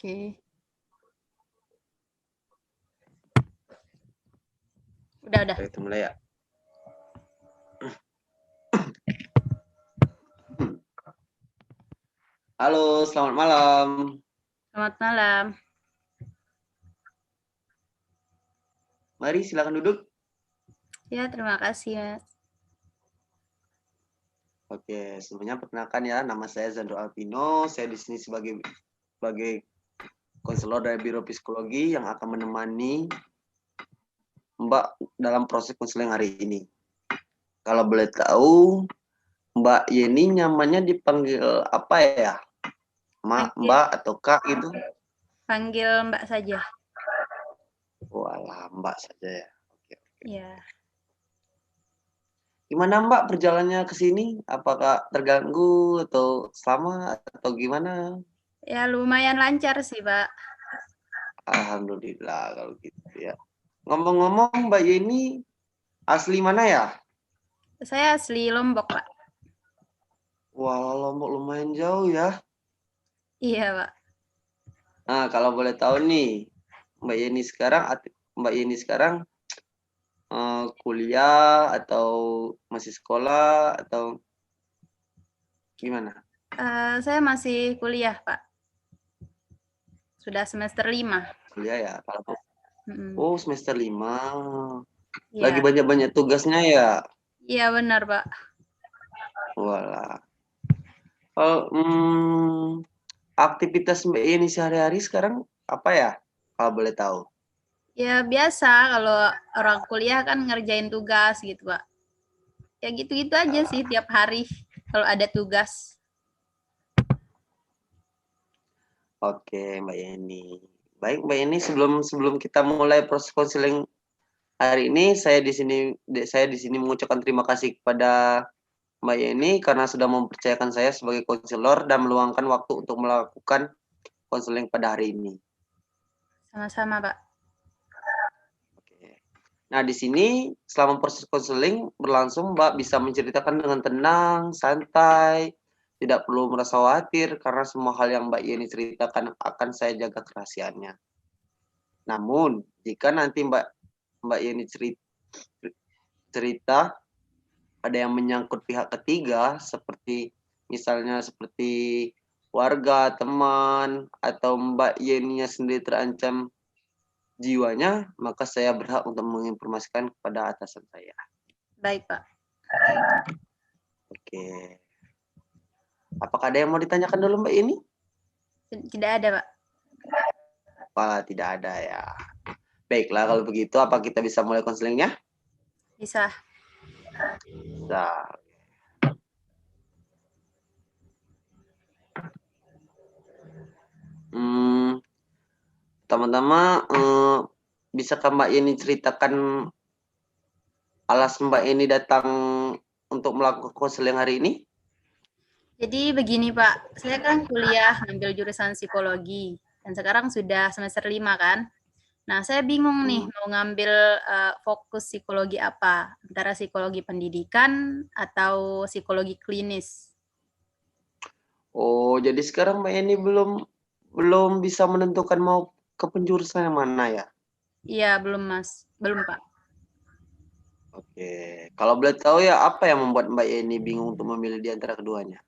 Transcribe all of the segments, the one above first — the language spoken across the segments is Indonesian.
Oke. Udah. Oke, kita mulai ya. Halo, selamat malam. Selamat malam. Mari silakan duduk. Ya, terima kasih, Mas. Oke, sebelumnya perkenalkan ya, nama saya Zandro Alvino. Saya di sini sebagai konselor dari Biro Psikologi yang akan menemani Mbak dalam proses konseling hari ini. Kalau boleh tahu, Mbak Yeni nyamannya dipanggil apa ya? Mbak atau Kak gitu? Panggil Mbak saja. Walah, Mbak saja ya. Oke. Ya. Gimana Mbak perjalanannya ke sini? Apakah terganggu atau selamat atau gimana? Ya, lumayan lancar sih, Pak. Alhamdulillah kalau gitu ya. Ngomong-ngomong Mbak Yeni asli mana ya? Saya asli Lombok, Pak. Wah, Lombok lumayan jauh ya. Iya, Pak. Nah, kalau boleh tahu nih, Mbak Yeni sekarang kuliah atau masih sekolah atau gimana? Saya masih kuliah, Pak. Sudah semester 5. Kuliah ya. Mm-mm. Oh, semester 5. Iya. Lagi banyak-banyak tugasnya ya. Iya, benar, Pak. Walah. Aktivitas Mbak Yeni sehari-hari sekarang apa ya? Kalau boleh tahu. Ya, biasa kalau orang kuliah kan ngerjain tugas gitu, Pak. Ya gitu-gitu aja sih tiap hari kalau ada tugas. Oke, Mbak Yeni. Baik, Mbak Yeni, sebelum kita mulai proses konseling hari ini, saya di sini mengucapkan terima kasih kepada Mbak Yeni karena sudah mempercayakan saya sebagai konselor dan meluangkan waktu untuk melakukan konseling pada hari ini. Sama-sama, Pak. Oke. Nah, di sini selama proses konseling berlangsung, Mbak bisa menceritakan dengan tenang, santai, tidak perlu merasa khawatir karena semua hal yang Mbak Yeni ceritakan akan saya jaga kerahasiaannya. Namun, jika nanti Mbak Yeni cerita ada yang menyangkut pihak ketiga misalnya seperti warga, teman, atau Mbak Yeninya sendiri terancam jiwanya, maka saya berhak untuk menginformasikan kepada atasan saya. Baik, Pak. Oke. Apakah ada yang mau ditanyakan dulu Mbak Yeni? Tidak ada, Pak. Wah, tidak ada ya. Baiklah, kalau begitu apa kita bisa mulai konselingnya? Bisa. Bisa. Pertama-tama, bisakah Mbak Yeni ceritakan alasan Mbak Yeni datang untuk melakukan konseling hari ini? Jadi begini, Pak. Saya kan kuliah ngambil jurusan psikologi dan sekarang sudah semester 5 kan. Nah, saya bingung nih mau ngambil fokus psikologi apa, antara psikologi pendidikan atau psikologi klinis. Oh, jadi sekarang Mbak Yeni belum bisa menentukan mau ke penjurusan yang mana ya? Iya, belum, Mas. Belum, Pak. Oke. Kalau boleh tahu ya apa yang membuat Mbak Yeni bingung untuk memilih di antara keduanya?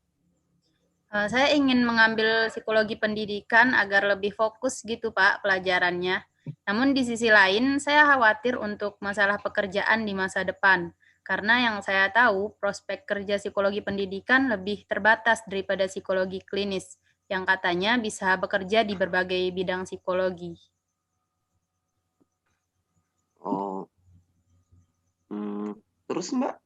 Saya ingin mengambil psikologi pendidikan agar lebih fokus gitu, Pak, pelajarannya. Namun di sisi lain, saya khawatir untuk masalah pekerjaan di masa depan. Karena yang saya tahu, prospek kerja psikologi pendidikan lebih terbatas daripada psikologi klinis, yang katanya bisa bekerja di berbagai bidang psikologi. Oh, terus Mbak?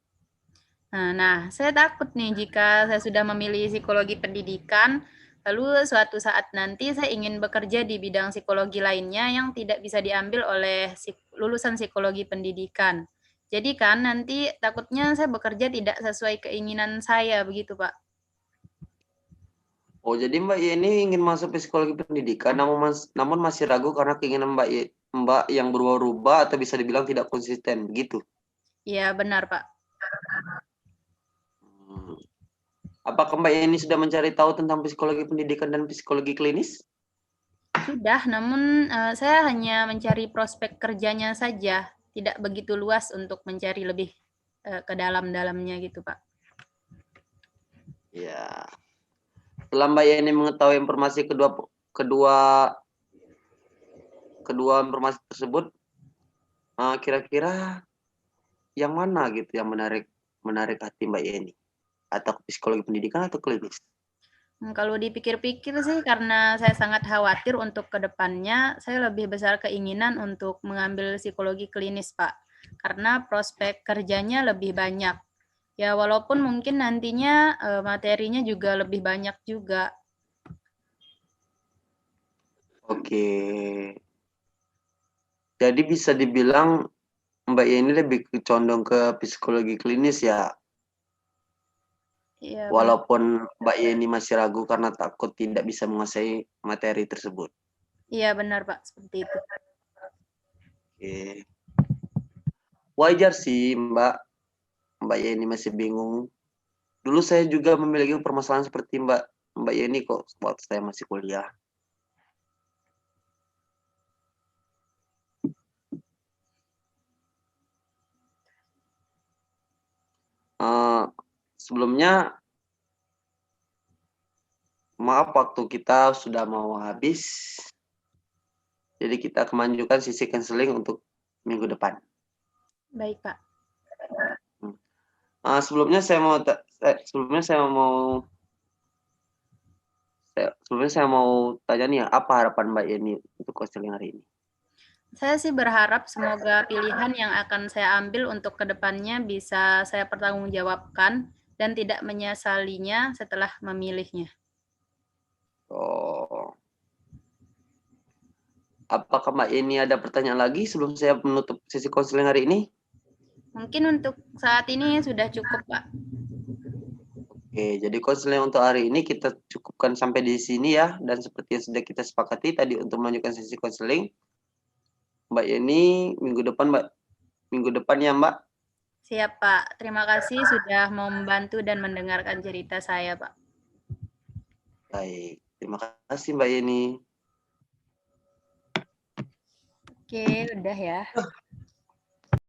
Nah, saya takut nih jika saya sudah memilih psikologi pendidikan, lalu suatu saat nanti saya ingin bekerja di bidang psikologi lainnya yang tidak bisa diambil oleh lulusan psikologi pendidikan. Jadi kan nanti takutnya saya bekerja tidak sesuai keinginan saya, begitu Pak. Oh, jadi Mbak Yeni ingin masuk psikologi pendidikan, namun masih ragu karena keinginan Mbak yang berubah-ubah atau bisa dibilang tidak konsisten, begitu? Iya, benar Pak. Apakah Mbak Yeni sudah mencari tahu tentang psikologi pendidikan dan psikologi klinis? Sudah, namun saya hanya mencari prospek kerjanya saja, tidak begitu luas untuk mencari lebih ke dalam-dalamnya gitu, Pak. Ya. Setelah Mbak Yeni mengetahui informasi kedua informasi tersebut, kira-kira yang mana gitu yang menarik hati Mbak Yeni? Atau psikologi pendidikan atau klinis? Kalau dipikir-pikir sih karena saya sangat khawatir untuk ke depannya, saya lebih besar keinginan untuk mengambil psikologi klinis, Pak. Karena prospek kerjanya lebih banyak. Ya walaupun mungkin nantinya materinya juga lebih banyak juga. Oke. Jadi bisa dibilang Mbak Yeni lebih condong ke psikologi klinis ya. Iya benar. Walaupun Mbak Yeni masih ragu karena takut tidak bisa menguasai materi tersebut. Iya benar, Pak, seperti itu. Oke. Wajar sih Mbak Yeni masih bingung. Dulu saya juga memiliki permasalahan seperti Mbak Yeni kok waktu saya masih kuliah. Sebelumnya maaf waktu kita sudah mau habis. Jadi kita kemajukan sisi counseling untuk minggu depan. Baik, Pak. Sebelumnya saya mau tanya nih, apa harapan Mbak Yeni untuk counseling hari ini? Saya sih berharap semoga pilihan yang akan saya ambil untuk kedepannya bisa saya pertanggungjawabkan dan tidak menyesalinya setelah memilihnya. Oh, apakah Mbak Yeni ada pertanyaan lagi sebelum saya menutup sesi counseling hari ini? Mungkin untuk saat ini sudah cukup, Pak. Oke, jadi counseling untuk hari ini kita cukupkan sampai di sini ya. Dan seperti yang sudah kita sepakati tadi untuk melanjutkan sesi counseling, Mbak Yeni minggu depan ya Mbak. Siap, Pak. Terima kasih sudah mau membantu dan mendengarkan cerita saya, Pak. Baik, terima kasih Mbak Yeni. Oke, udah ya.